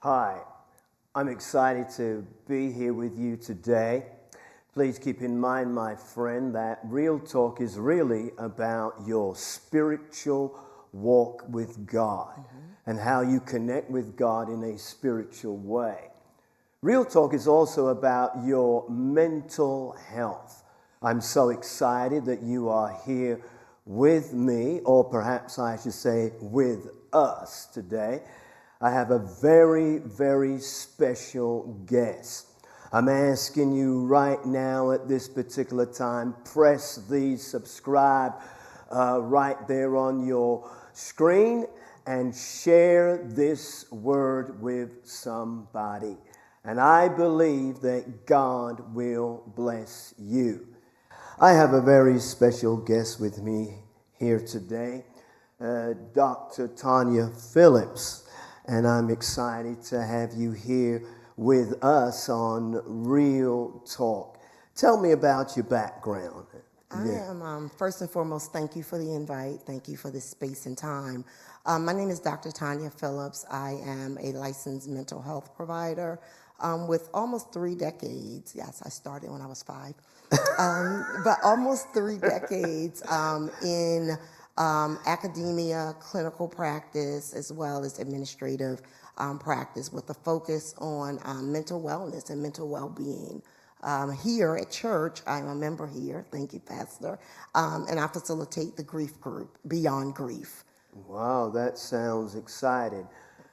Hi, I'm excited to be here with you today. Please keep in mind, my friend, that Real Talk is really about your spiritual walk with God and how you connect with God in a spiritual way. Real Talk is also about your mental health. I'm so excited that you are here with me, or perhaps I should say with us today. I have a very, very special guest. I'm asking you right now at this particular time, press the subscribe right there on your screen and share this word with somebody. And I believe that God will bless you. I have a very special guest with me here today, Dr. Tonya Phillips. And I'm excited to have you here with us on Real Talk. Tell me about your background. I am, first and foremost, thank you for the invite. Thank you for this space and time. My name is Dr. Tonya Phillips. I am a licensed mental health provider with almost 3 decades. Yes, I started when I was 5. But almost 3 decades in academia, clinical practice, as well as administrative practice with a focus on mental wellness and mental well-being. Here at church, I'm a member here, thank you, Pastor, and I facilitate the grief group, Beyond Grief. Wow, that sounds exciting.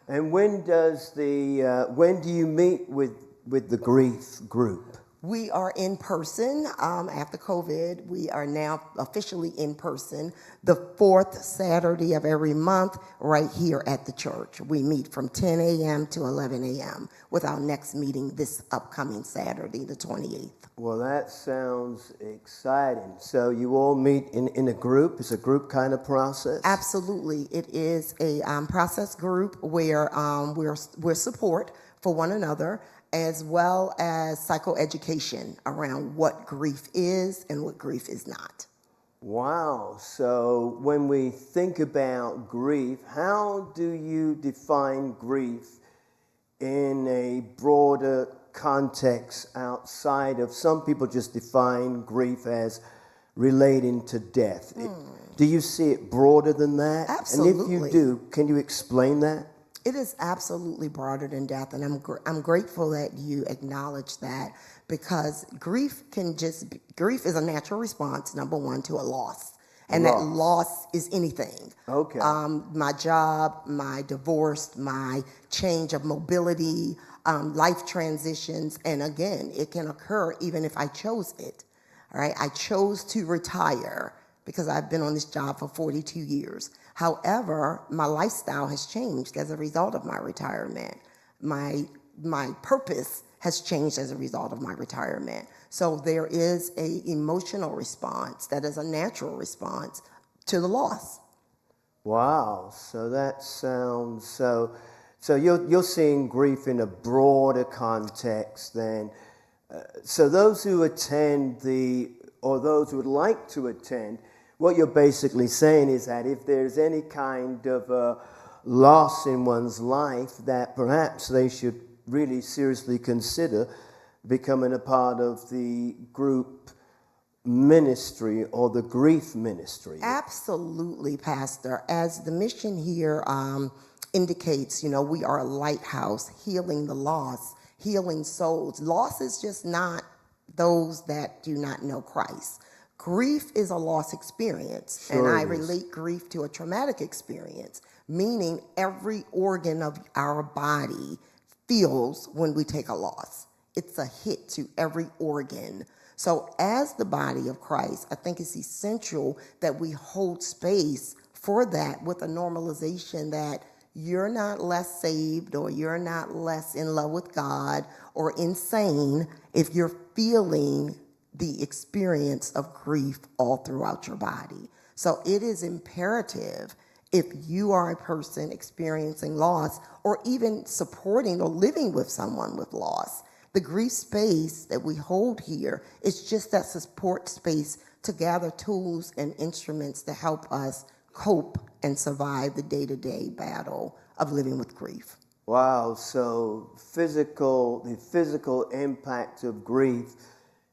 And when do you meet with the grief group? We are in person. After COVID, we are now officially in person the 4th Saturday of every month right here at the church. We meet from 10 a.m. to 11 a.m. with our next meeting this upcoming Saturday, the 28th. Well, that sounds exciting. So you all meet in a group? It's a group kind of process? Absolutely. It is a process group where we're support for one another, as well as psychoeducation around what grief is and what grief is not. Wow. So when we think about grief, how do you define grief in a broader context outside of, some people just define grief as relating to death. Do you see it broader than that? Absolutely. And if you do, can you explain that? It is absolutely broader than death, and I'm grateful that you acknowledge that, because grief is a natural response, number one, to a loss. And that loss is anything. Okay. My job, my divorce, my change of mobility, life transitions, and again, it can occur even if I chose it. All right, I chose to retire because I've been on this job for 42 years. However, my lifestyle has changed as a result of my retirement. My purpose has changed as a result of my retirement. So there is an emotional response that is a natural response to the loss. Wow. So that sounds so you're seeing grief in a broader context than so those who attend or those who would like to attend, what you're basically saying is that if there's any kind of loss in one's life, that perhaps they should really seriously consider becoming a part of the group ministry or the grief ministry. Absolutely, Pastor. As the mission here indicates, we are a lighthouse, healing the lost, healing souls. Loss is just not those that do not know Christ. Grief is a loss experience, Sure and I is. relate grief to a traumatic experience, meaning every organ of our body feels when we take a loss. It's a hit to every organ. So as the body of Christ, I think it's essential that we hold space for that with a normalization that you're not less saved or you're not less in love with God or insane if you're feeling the experience of grief all throughout your body. So it is imperative, if you are a person experiencing loss or even supporting or living with someone with loss, the grief space that we hold here is just that support space to gather tools and instruments to help us cope and survive the day-to-day battle of living with grief. Wow, so the physical impact of grief,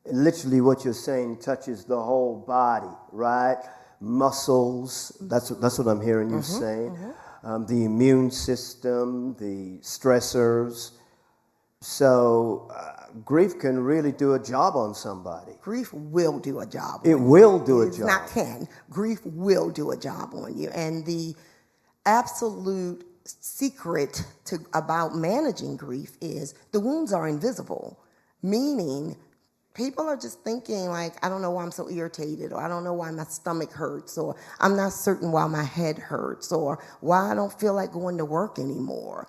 literally what you're saying touches the whole body, right? Muscles, that's what I'm hearing you saying. The immune system, the stressors. So grief can really do a job on somebody. Grief will do a job. It will do a job. It's not can. Grief will do a job on you. And the absolute secret about managing grief is the wounds are invisible, meaning people are just thinking like, I don't know why I'm so irritated, or I don't know why my stomach hurts, or I'm not certain why my head hurts, or why I don't feel like going to work anymore.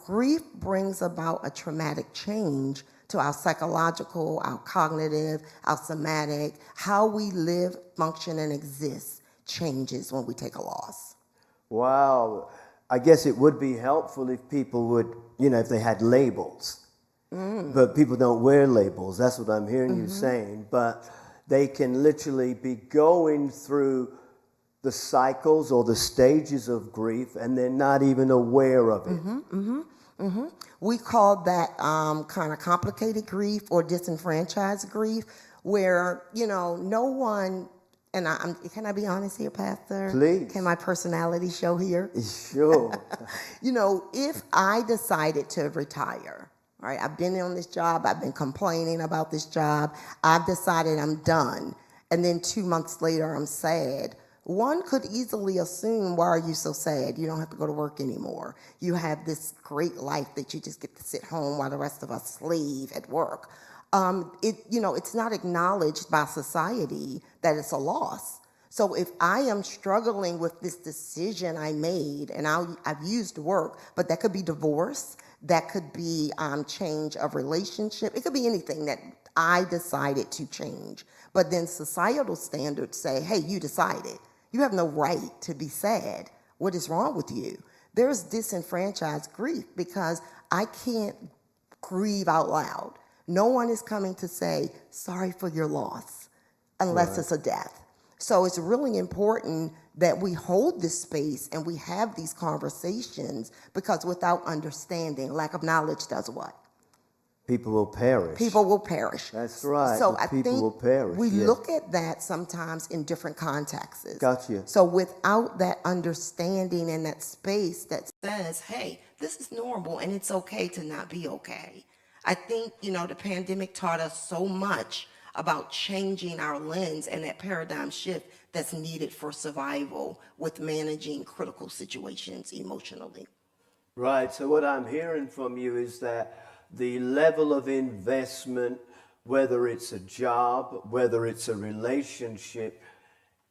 Grief brings about a traumatic change to our psychological, our cognitive, our somatic, how we live, function, and exist changes when we take a loss. Wow. I guess it would be helpful if people would, if they had labels. But people don't wear labels. That's what I'm hearing you saying. But they can literally be going through the cycles or the stages of grief, and they're not even aware of it. We call that kind of complicated grief or disenfranchised grief, where, no one, and can I be honest here, Pastor? Please. Can my personality show here? Sure. If I decided to retire, all right, I've been on this job, I've been complaining about this job, I've decided I'm done, and then 2 months later I'm sad, one could easily assume, why are you so sad? You don't have to go to work anymore. You have this great life that you just get to sit home while the rest of us slave at work. It's not acknowledged by society that it's a loss. So if I am struggling with this decision I made, and I've used work, but that could be divorce, that could be change of relationship, it could be anything that I decided to change. But then societal standards say, hey, you decided. You have no right to be sad. What is wrong with you? There's disenfranchised grief because I can't grieve out loud. No one is coming to say, sorry for your loss, unless it's a death. So it's really important that we hold this space and we have these conversations, because without understanding, lack of knowledge does what? People will perish. People will perish. That's right. So I people think will perish. we yes. look at that sometimes in different contexts. Gotcha. So without that understanding and that space that says, hey, this is normal and it's okay to not be okay. I think, the pandemic taught us so much about changing our lens and that paradigm shift that's needed for survival with managing critical situations emotionally. Right. So what I'm hearing from you is that the level of investment, whether it's a job, whether it's a relationship,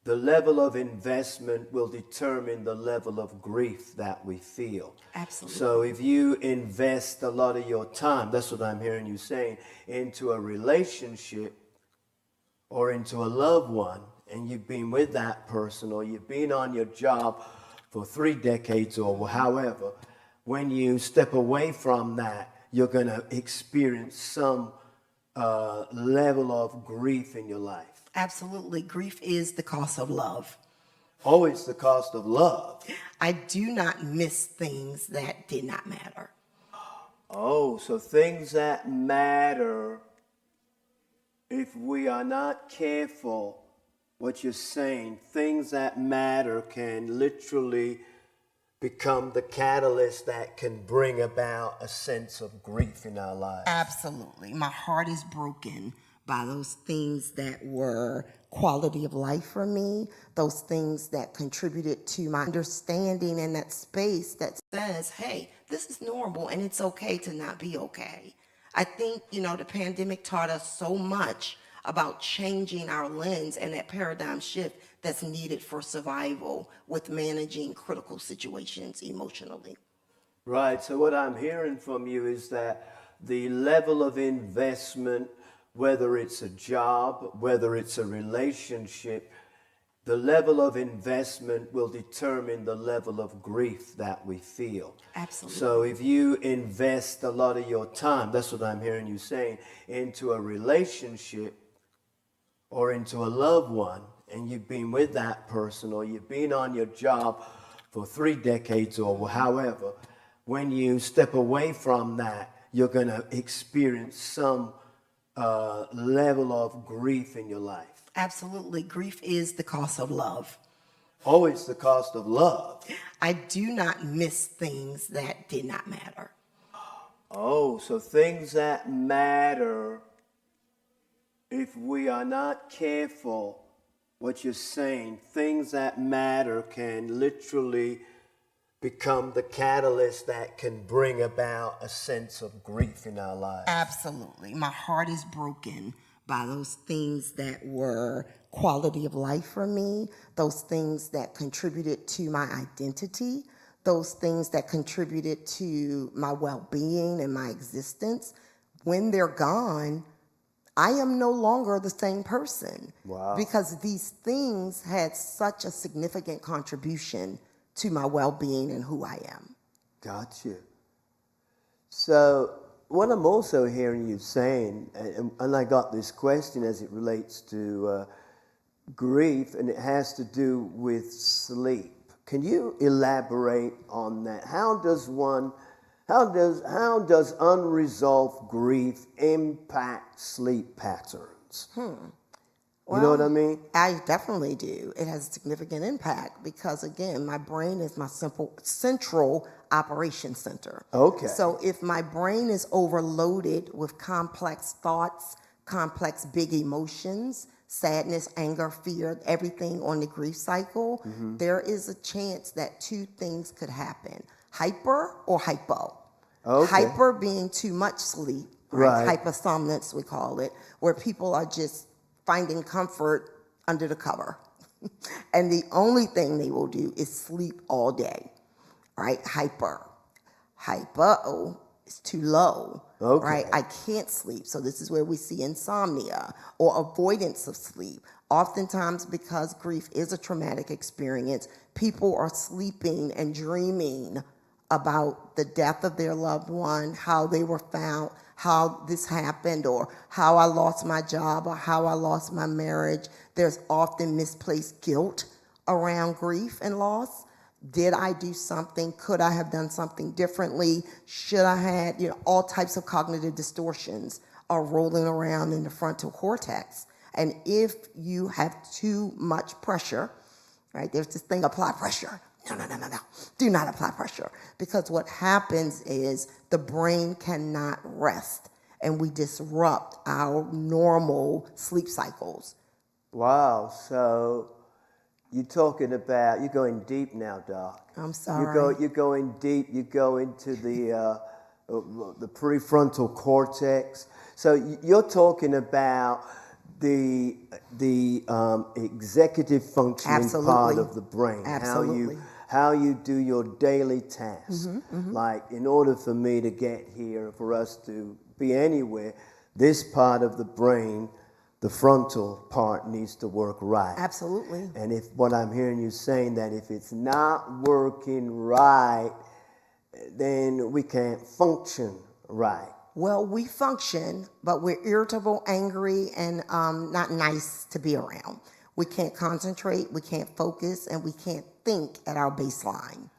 the level of investment will determine the level of grief that we feel. Absolutely. So if you invest a lot of your time, that's what I'm hearing you saying, into a relationship or into a loved one, and you've been with that person, or you've been on your job for 3 decades or however, when you step away from that, you're going to experience some level of grief in your life. Absolutely. Grief is the cost of love. Oh, it's the cost of love. I do not miss things that did not matter. Oh, so things that matter, if we are not careful, what you're saying, things that matter can literally become the catalyst that can bring about a sense of grief in our lives. Absolutely. My heart is broken by those things that were quality of life for me, those things that contributed to my understanding in that space that says, hey, this is normal and it's okay to not be okay. I think, the pandemic taught us so much about changing our lens and that paradigm shift that's needed for survival with managing critical situations emotionally. Right, so what I'm hearing from you is that the level of investment, whether it's a job, whether it's a relationship, the level of investment will determine the level of grief that we feel. Absolutely. So if you invest a lot of your time, that's what I'm hearing you saying, into a relationship or into a loved one, and you've been with that person or you've been on your job for 3 decades or however, when you step away from that, you're going to experience some level of grief in your life. Absolutely. Grief is the cost of love. Oh, it's the cost of love. I do not miss things that did not matter. Oh, so things that matter, if we are not careful, what you're saying, things that matter can literally become the catalyst that can bring about a sense of grief in our lives. Absolutely. My heart is broken by those things that were quality of life for me, those things that contributed to my identity, those things that contributed to my well-being and my existence. When they're gone, I am no longer the same person. Wow. Because these things had such a significant contribution to my well-being and who I am. Gotcha. So what I'm also hearing you saying, and I got this question as it relates to grief, and it has to do with sleep. Can you elaborate on that? How does unresolved grief impact sleep patterns? You know what I mean? I definitely do. It has a significant impact because, again, my brain is my central operation center. Okay. So if my brain is overloaded with complex thoughts, complex big emotions, sadness, anger, fear, everything on the grief cycle, there is a chance that 2 things could happen: hyper or hypo. Okay. Hyper being too much sleep, right? Hypersomnolence, we call it, where people are just finding comfort under the cover. And the only thing they will do is sleep all day, right? Hyper is too low, right? I can't sleep. So this is where we see insomnia or avoidance of sleep. Oftentimes, because grief is a traumatic experience, people are sleeping and dreaming about the death of their loved one, how they were found, how this happened, or how I lost my job, or how I lost my marriage. There's often misplaced guilt around grief and loss. Did I do something? Could I have done something differently? Should I had, all types of cognitive distortions are rolling around in the frontal cortex. And if you have too much pressure, right, there's this thing, apply pressure. No. Do not apply pressure. Because what happens is the brain cannot rest and we disrupt our normal sleep cycles. Wow. So you're going deep now, Doc. I'm sorry. You're going deep. You go into the prefrontal cortex. So you're talking about the executive functioning part of the brain. Absolutely. How you do your daily tasks. Like, in order for me to get here, for us to be anywhere, this part of the brain, the frontal part, needs to work right. Absolutely. And if what I'm hearing you saying, that if it's not working right, then we can't function right. Well, we function, but we're irritable, angry, and not nice to be around. We can't concentrate, we can't focus, and we can't think at our baseline.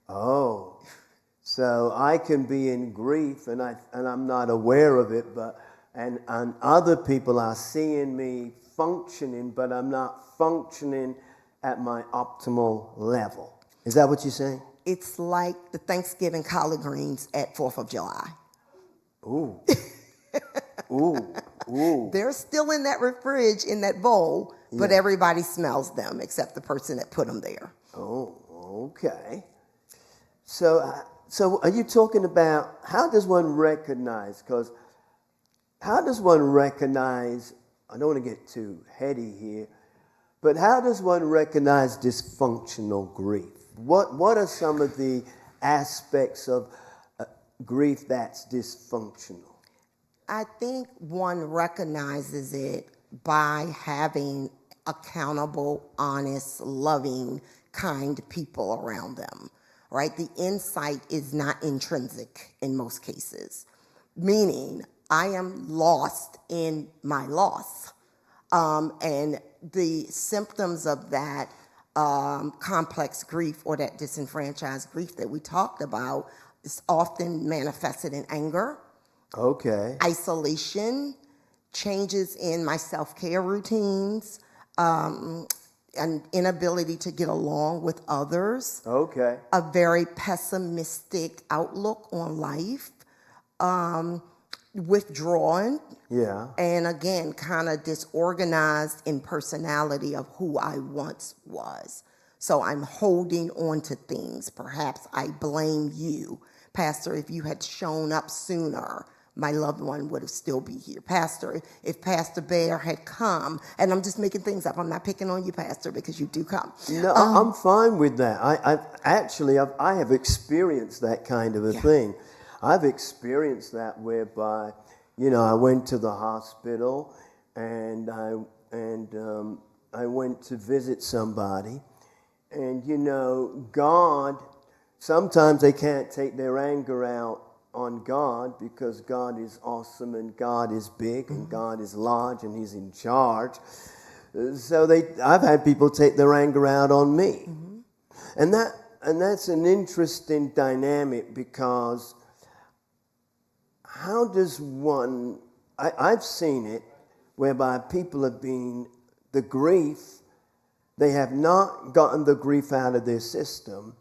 Oh, so I can be in grief and I'm not aware of it, and other people are seeing me functioning, but I'm not functioning at my optimal level. Is that what you're saying? It's like the Thanksgiving collard greens at 4th of July. Ooh. Ooh. Ooh. They're still in that fridge, in that bowl, but everybody smells them except the person that put them there. Oh, okay. So are you talking about how does one recognize? Because how does one recognize, I don't want to get too heady here, but how does one recognize dysfunctional grief? What are some of the aspects of grief that's dysfunctional? I think one recognizes it by having accountable, honest, loving, kind people around them, right? The insight is not intrinsic in most cases, meaning I am lost in my loss. And the symptoms of that complex grief or that disenfranchised grief that we talked about is often manifested in anger, Okay. isolation, changes in my self-care routines, an inability to get along with others, Okay. a very pessimistic outlook on life, withdrawn, Yeah. and again, kind of disorganized in personality of who I once was. So I'm holding on to things. Perhaps I blame you. Pastor, if you had shown up sooner, my loved one would have still be here. Pastor, if Pastor Bair had come, and I'm just making things up. I'm not picking on you, Pastor, because you do come. No, I'm fine with that. I have experienced that kind of a thing. I've experienced that whereby, I went to the hospital and I went to visit somebody, and God. Sometimes they can't take their anger out on God because God is awesome and God is big and God is large and He's in charge. So I've had people take their anger out on me, and that's an interesting dynamic because how does one? I've seen it whereby people have been the grief. They have not gotten the grief out of their system.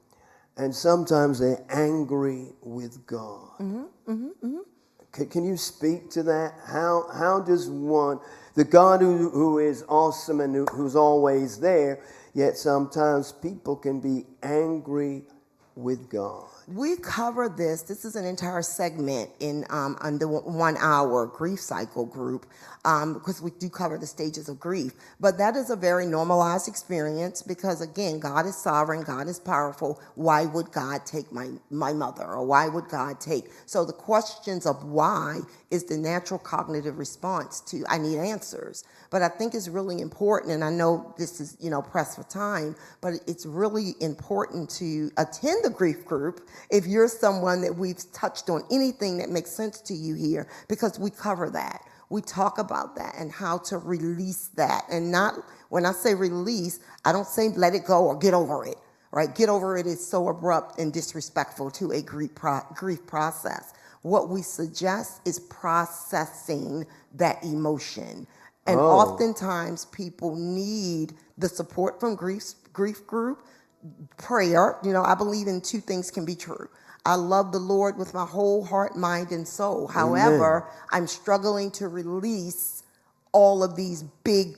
And sometimes they're angry with God. Can you speak to that? How does one, the God who is awesome and who's always there, yet sometimes people can be angry with God? We cover this. This is an entire segment in under 1 hour grief cycle group because we do cover the stages of grief. But that is a very normalized experience because, again, God is sovereign. God is powerful. Why would God take my mother? Or why would God take? So the questions of why is the natural cognitive response to I need answers. But I think it's really important, and I know this is, pressed for time, but it's really important to attend the grief group if you're someone that we've touched on anything that makes sense to you here, because we cover that. We talk about that and how to release that. And not, when I say release, I don't say let it go or get over it, right? Get over it is so abrupt and disrespectful to a grief process. What we suggest is processing that emotion. And oftentimes people need the support from grief group, prayer. I believe in two things can be true. I love the Lord with my whole heart, mind, and soul. However, I'm struggling to release all of these big,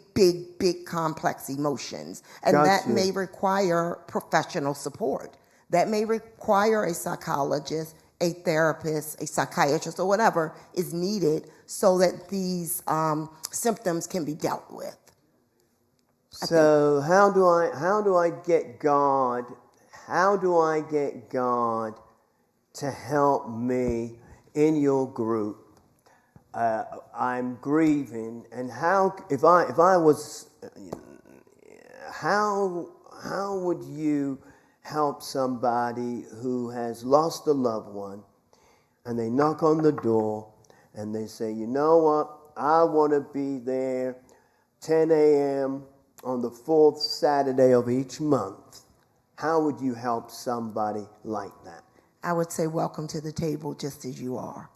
complex emotions. And that may require professional support. That may require a psychologist, a therapist, a psychiatrist, or whatever is needed so that these symptoms can be dealt with. So how do I get God? How do I get God to help me in your group? I'm grieving, and how would you help somebody who has lost a loved one, and they knock on the door, and they say, you know what, I want to be there 10 a.m. on the fourth Saturday of each month. How would you help somebody like that? I would say welcome to the table just as you are.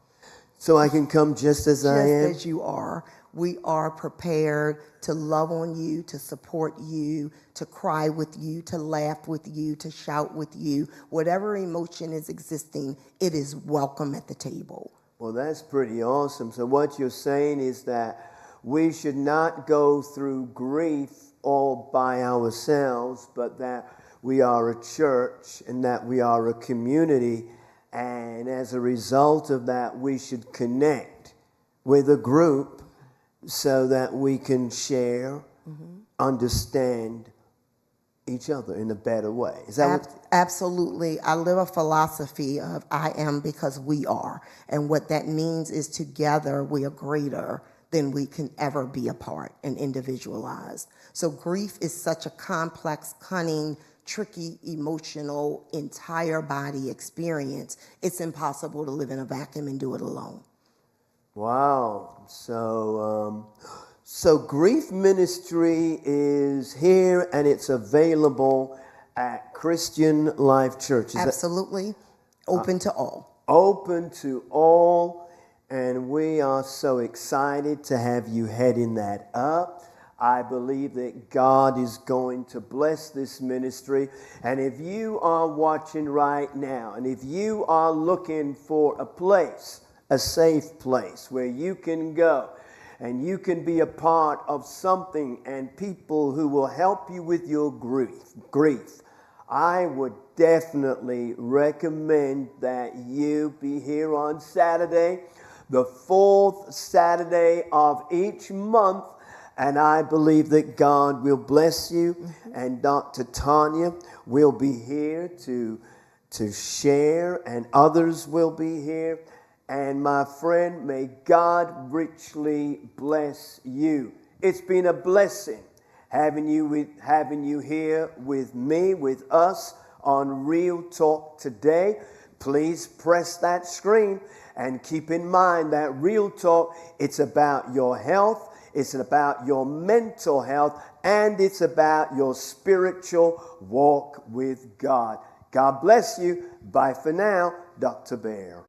So I can come just as I am? Just as you are. We are prepared to love on you, to support you, to cry with you, to laugh with you, to shout with you. Whatever emotion is existing, it is welcome at the table. Well, that's pretty awesome. So what you're saying is that we should not go through grief all by ourselves, but that we are a church and that we are a community, and as a result of that, we should connect with a group so that we can share, understand each other in a better way. Is that Absolutely. I live a philosophy of I am because we are. And what that means is together we are greater than we can ever be apart and individualized. So grief is such a complex, cunning, tricky, emotional, entire body experience. It's impossible to live in a vacuum and do it alone. Wow. So grief ministry is here and it's available at Christian Life Church. Absolutely. Open to all. Open to all. And we are so excited to have you heading that up. I believe that God is going to bless this ministry. And if you are watching right now, and if you are looking for a place, a safe place where you can go and you can be a part of something and people who will help you with your grief, I would definitely recommend that you be here on Saturday, the fourth Saturday of each month. And I believe that God will bless you. And Dr. Tonya will be here to share, and others will be here. And my friend, may God richly bless you. It's been a blessing having you here with me, with us on Real Talk today. Please press that screen and keep in mind that Real Talk, it's about your health. It's about your mental health, and it's about your spiritual walk with God. God bless you. Bye for now, Dr. Bair.